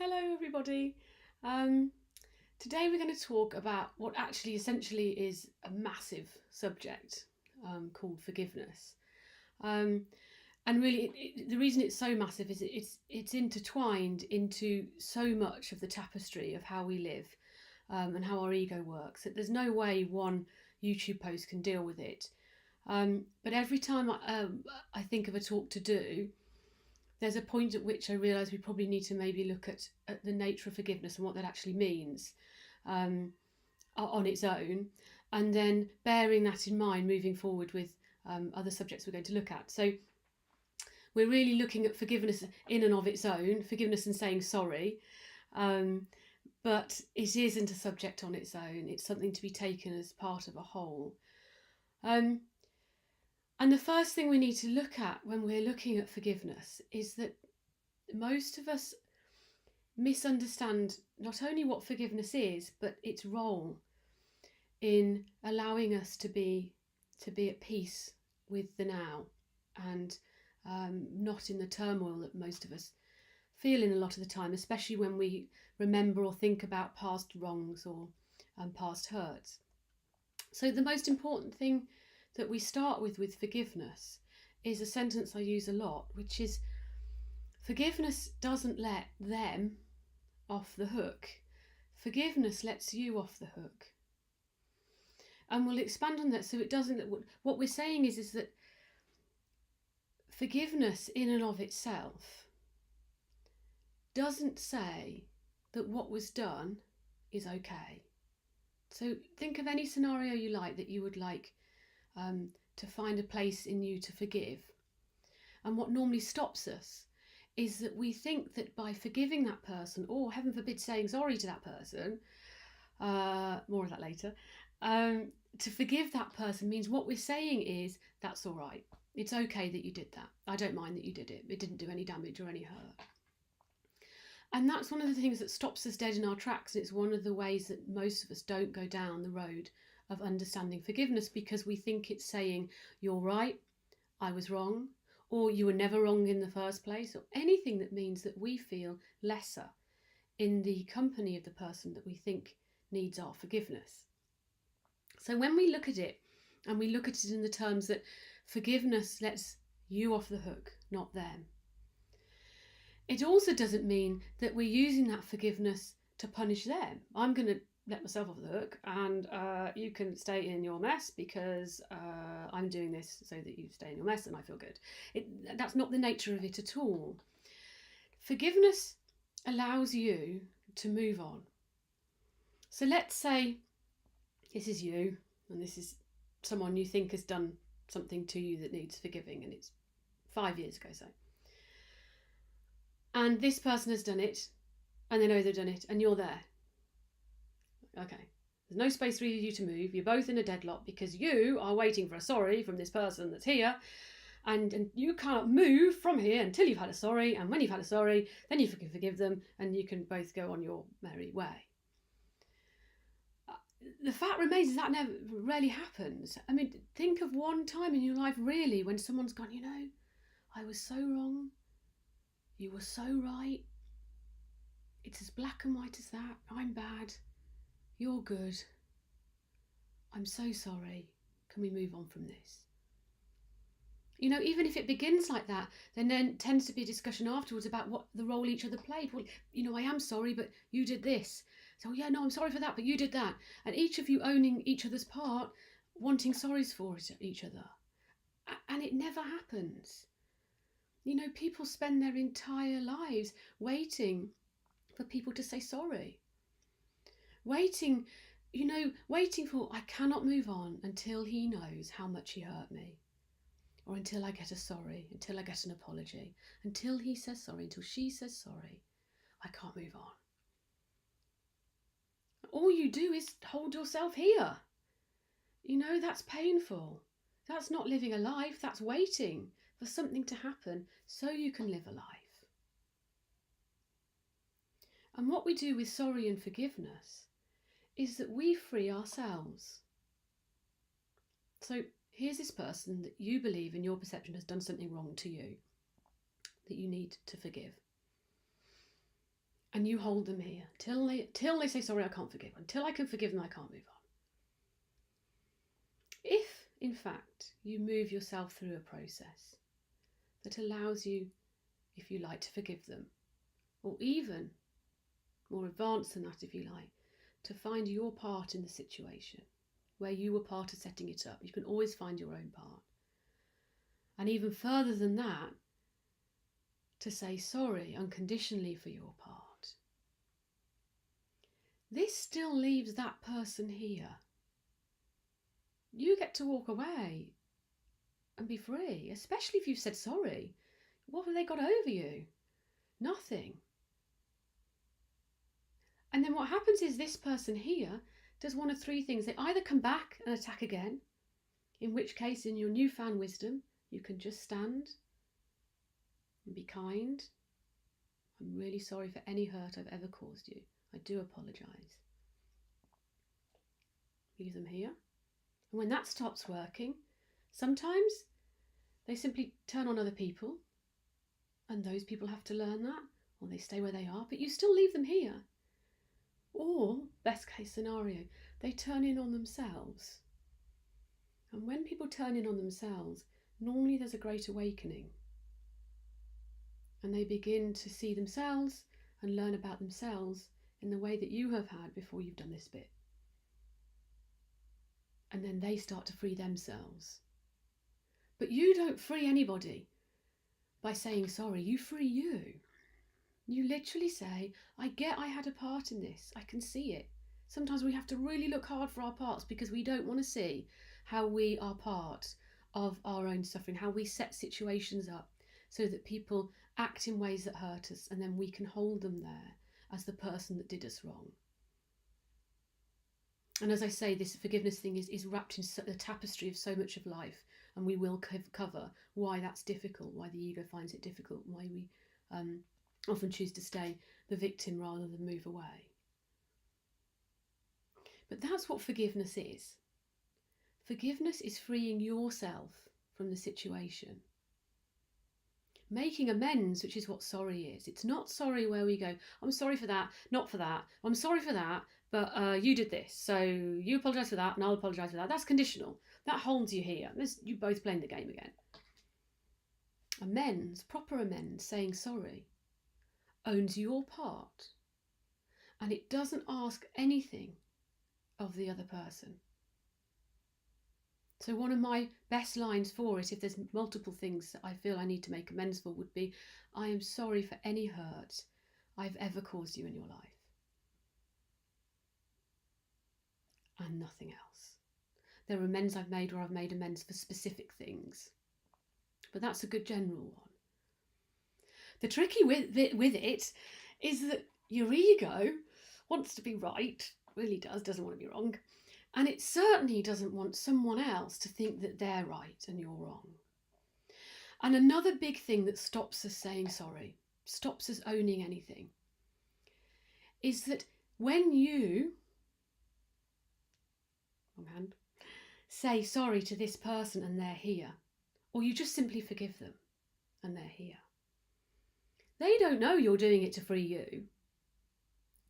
Hello everybody. Today we're going to talk about what actually essentially is a massive subject called forgiveness. And really the reason it's so massive is it's intertwined into so much of the tapestry of how we live and how our ego works that there's no way one YouTube post can deal with it. But every time I think of a talk to do, there's a point at which I realise we probably need to maybe look at the nature of forgiveness and what that actually means on its own, and then bearing that in mind moving forward with other subjects we're going to look at. So we're really looking at forgiveness in and of its own, forgiveness and saying sorry, but it isn't a subject on its own. It's something to be taken as part of a whole. And the first thing we need to look at when we're looking at forgiveness is that most of us misunderstand not only what forgiveness is, but its role in allowing us to be at peace with the now and not in the turmoil that most of us feel in a lot of the time, especially when we remember or think about past wrongs or past hurts. So the most important thing that we start with forgiveness is a sentence I use a lot, which is forgiveness doesn't let them off the hook. Forgiveness lets you off the hook. And we'll expand on that. So it doesn't, what we're saying is that forgiveness in and of itself doesn't say that what was done is okay. So think of any scenario you like that you would like to find a place in you to forgive. And what normally stops us is that we think that by forgiving that person, or heaven forbid saying sorry to that person, more of that later, to forgive that person means what we're saying is that's all right. It's okay that you did that. I don't mind that you did it. It didn't do any damage or any hurt. And that's one of the things that stops us dead in our tracks. It's one of the ways that most of us don't go down the road of understanding forgiveness, because we think it's saying you're right, I was wrong, or you were never wrong in the first place, or anything that means that we feel lesser in the company of the person that we think needs our forgiveness. So when we look at it, and we look at it in the terms that forgiveness lets you off the hook, not them, it also doesn't mean that we're using that forgiveness to punish them. I'm going to let myself off the hook and you can stay in your mess because I'm doing this so that you stay in your mess and I feel good. That's not the nature of it at all. Forgiveness allows you to move on. So let's say this is you and this is someone you think has done something to you that needs forgiving, and it's 5 years ago, say. And this person has done it and they know they've done it and you're there. Okay, there's no space for you to move. You're both in a deadlock because you are waiting for a sorry from this person that's here, and you can't move from here until you've had a sorry, and when you've had a sorry, then you can forgive them and you can both go on your merry way. The fact remains that never rarely happens. I mean, think of one time in your life really when someone's gone, I was so wrong, you were so right, it's as black and white as that, I'm bad, you're good, I'm so sorry, can we move on from this? Even if it begins like that, then tends to be a discussion afterwards about what the role each other played. Well, I am sorry, but you did this. So, yeah, no, I'm sorry for that, but you did that. And each of you owning each other's part, wanting sorries for each other. And it never happens. People spend their entire lives waiting for people to say sorry. Waiting for, I cannot move on until he knows how much he hurt me. Or until I get a sorry, until I get an apology, until he says sorry, until she says sorry, I can't move on. All you do is hold yourself here. That's painful. That's not living a life, that's waiting for something to happen so you can live a life. And what we do with sorry and forgiveness is that we free ourselves. So here's this person that you believe in your perception has done something wrong to you that you need to forgive. And you hold them here till they say, sorry, I can't forgive. Until I can forgive them, I can't move on. If, in fact, you move yourself through a process that allows you, if you like, to forgive them, or even more advanced than that, if you like, to find your part in the situation, where you were part of setting it up. You can always find your own part. And even further than that, to say sorry unconditionally for your part. This still leaves that person here. You get to walk away and be free, especially if you've said sorry. What have they got over you? Nothing. And then what happens is this person here does one of three things. They either come back and attack again, in which case, in your newfound wisdom, you can just stand and be kind. I'm really sorry for any hurt I've ever caused you. I do apologise. Leave them here. And when that stops working, sometimes they simply turn on other people, and those people have to learn that, or they stay where they are, but you still leave them here. Or, best case scenario, they turn in on themselves. And when people turn in on themselves, normally there's a great awakening. And they begin to see themselves and learn about themselves in the way that you have had before you've done this bit. And then they start to free themselves. But you don't free anybody by saying sorry. You free you. You literally say, I get I had a part in this. I can see it. Sometimes we have to really look hard for our parts because we don't want to see how we are part of our own suffering, how we set situations up so that people act in ways that hurt us, and then we can hold them there as the person that did us wrong. And as I say, this forgiveness thing is wrapped in the tapestry of so much of life, and we will cover why that's difficult, why the ego finds it difficult, why we often choose to stay the victim rather than move away. But that's what forgiveness is. Forgiveness is freeing yourself from the situation. Making amends, which is what sorry is. It's not sorry where we go, I'm sorry for that, not for that, I'm sorry for that, but you did this, so you apologise for that and I'll apologise for that. That's conditional. That holds you here. You both playing the game again. Amends, proper amends, saying sorry, owns your part, and it doesn't ask anything of the other person. So one of my best lines for it, if there's multiple things that I feel I need to make amends for, would be, I am sorry for any hurt I've ever caused you in your life. And nothing else. There are amends I've made where I've made amends for specific things. But that's a good general one. The tricky with it is that your ego wants to be right, really doesn't want to be wrong. And it certainly doesn't want someone else to think that they're right and you're wrong. And another big thing that stops us saying sorry, stops us owning anything, is that when you say sorry to this person and they're here, or you just simply forgive them and they're here, they don't know you're doing it to free you.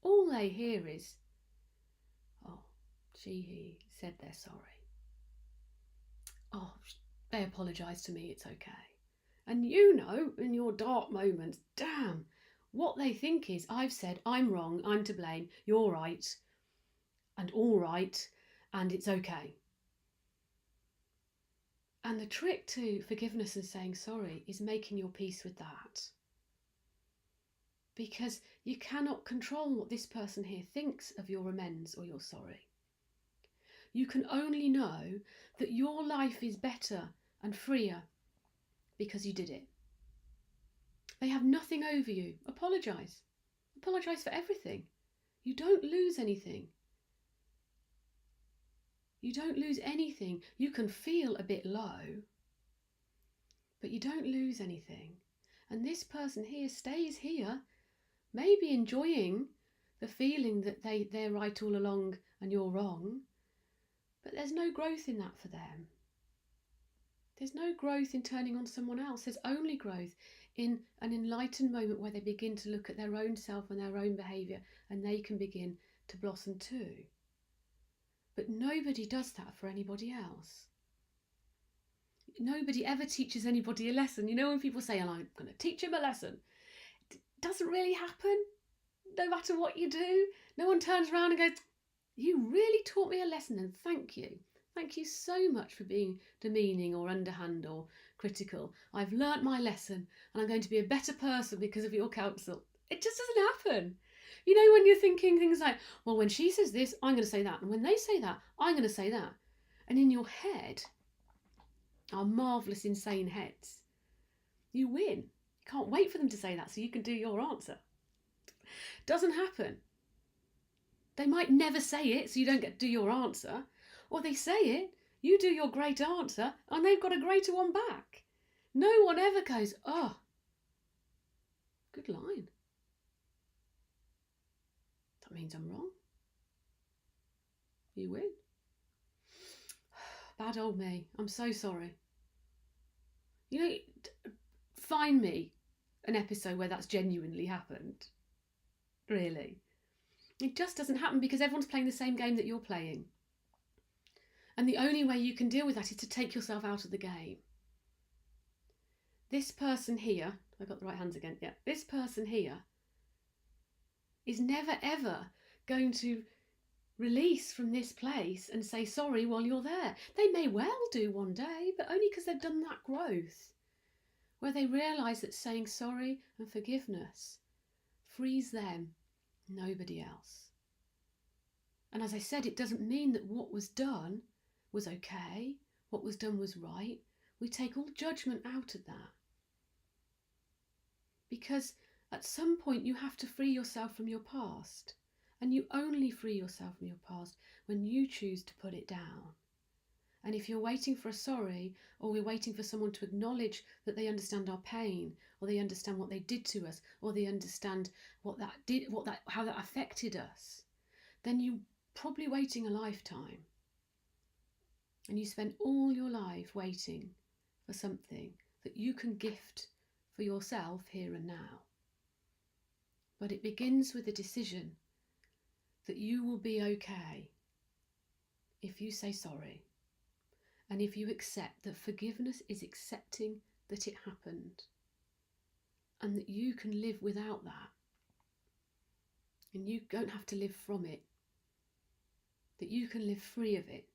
All they hear is, oh, he said they're sorry. Oh, they apologised to me, it's okay. And you know, in your dark moments, damn, what they think is, I've said, I'm wrong, I'm to blame, you're right, and all right, and it's okay. And the trick to forgiveness and saying sorry is making your peace with that. Because you cannot control what this person here thinks of your amends or your sorry. You can only know that your life is better and freer because you did it. They have nothing over you. Apologise. Apologise for everything. You don't lose anything. You don't lose anything. You can feel a bit low, but you don't lose anything. And this person here stays here, maybe enjoying the feeling that they're right all along and you're wrong, but there's no growth in that for them. There's no growth in turning on someone else. There's only growth in an enlightened moment where they begin to look at their own self and their own behaviour, and they can begin to blossom too. But nobody does that for anybody else. Nobody ever teaches anybody a lesson. You know, when people say, "I'm going to teach him a lesson," it doesn't really happen. No matter what you do, no one turns around and goes, "You really taught me a lesson, and thank you. Thank you so much for being demeaning or underhand or critical. I've learnt my lesson and I'm going to be a better person because of your counsel." It just doesn't happen. You know, when you're thinking things like, well, when she says this, I'm going to say that. And when they say that, I'm going to say that. And in your head, our marvellous, insane heads, you win. You can't wait for them to say that so you can do your answer. Doesn't happen. They might never say it so you don't get to do your answer. Or they say it, you do your great answer, and they've got a greater one back. No one ever goes, "Oh, good line. That means I'm wrong." You win. Bad old me. I'm so sorry. You know, find me an episode where that's genuinely happened. Really. It just doesn't happen because everyone's playing the same game that you're playing. And the only way you can deal with that is to take yourself out of the game. This person here, I got the right hands again, yeah. This person here is never ever going to release from this place and say sorry while you're there. They may well do one day, but only because they've done that growth, where they realise that saying sorry and forgiveness frees them, nobody else. And as I said, it doesn't mean that what was done was okay, what was done was right. We take all judgment out of that. Because at some point you have to free yourself from your past. And you only free yourself from your past when you choose to put it down. And if you're waiting for a sorry, or we're waiting for someone to acknowledge that they understand our pain, or they understand what they did to us, or they understand how that affected us, then you're probably waiting a lifetime. And you spend all your life waiting for something that you can gift for yourself here and now. But it begins with a decision that you will be okay if you say sorry. And if you accept that forgiveness is accepting that it happened and that you can live without that and you don't have to live from it, that you can live free of it,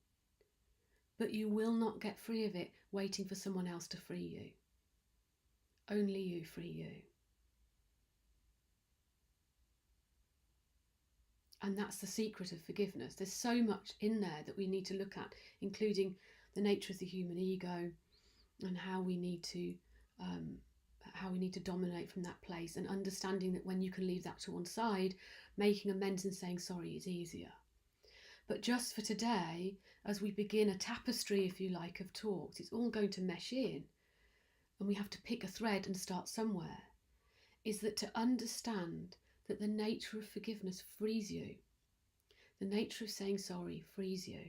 but you will not get free of it waiting for someone else to free you. Only you free you. And that's the secret of forgiveness. There's so much in there that we need to look at, including the nature of the human ego and how we need to dominate from that place, and understanding that when you can leave that to one side, making amends and saying sorry is easier. But just for today, as we begin a tapestry, if you like, of talks, it's all going to mesh in, and we have to pick a thread and start somewhere, is that to understand that the nature of forgiveness frees you. The nature of saying sorry frees you.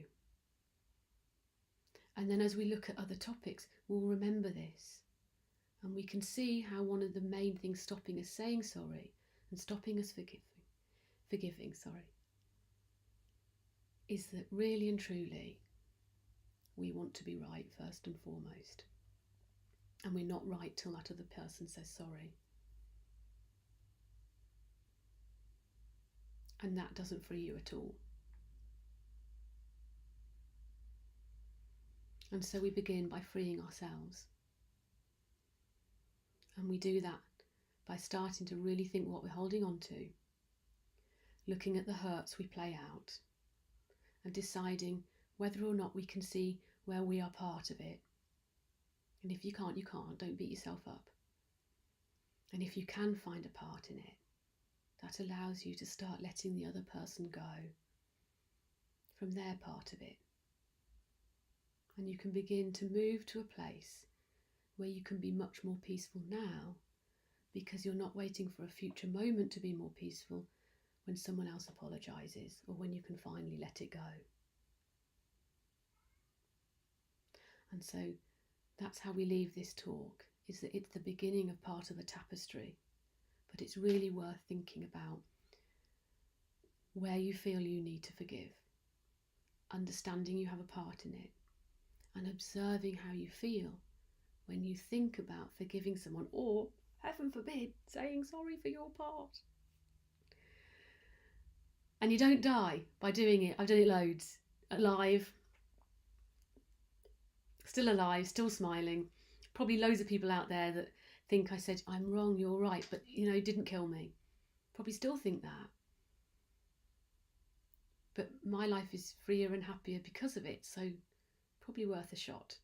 And then as we look at other topics, we'll remember this. And we can see how one of the main things stopping us saying sorry and stopping us forgiving, is that really and truly we want to be right first and foremost. And we're not right till that other person says sorry. And that doesn't free you at all. And so we begin by freeing ourselves. And we do that by starting to really think what we're holding on to, looking at the hurts we play out, and deciding whether or not we can see where we are part of it. And if you can't, you can't. Don't beat yourself up. And if you can find a part in it, that allows you to start letting the other person go from their part of it. And you can begin to move to a place where you can be much more peaceful now, because you're not waiting for a future moment to be more peaceful when someone else apologises, or when you can finally let it go. And so that's how we leave this talk, is that it's the beginning of part of the tapestry, but it's really worth thinking about where you feel you need to forgive, understanding you have a part in it, and observing how you feel when you think about forgiving someone, or, heaven forbid, saying sorry for your part. And you don't die by doing it. I've done it loads. Alive, still alive, still smiling. Probably loads of people out there that think I said, I'm wrong, you're right, but it didn't kill me. Probably still think that. But my life is freer and happier because of it, so probably worth a shot.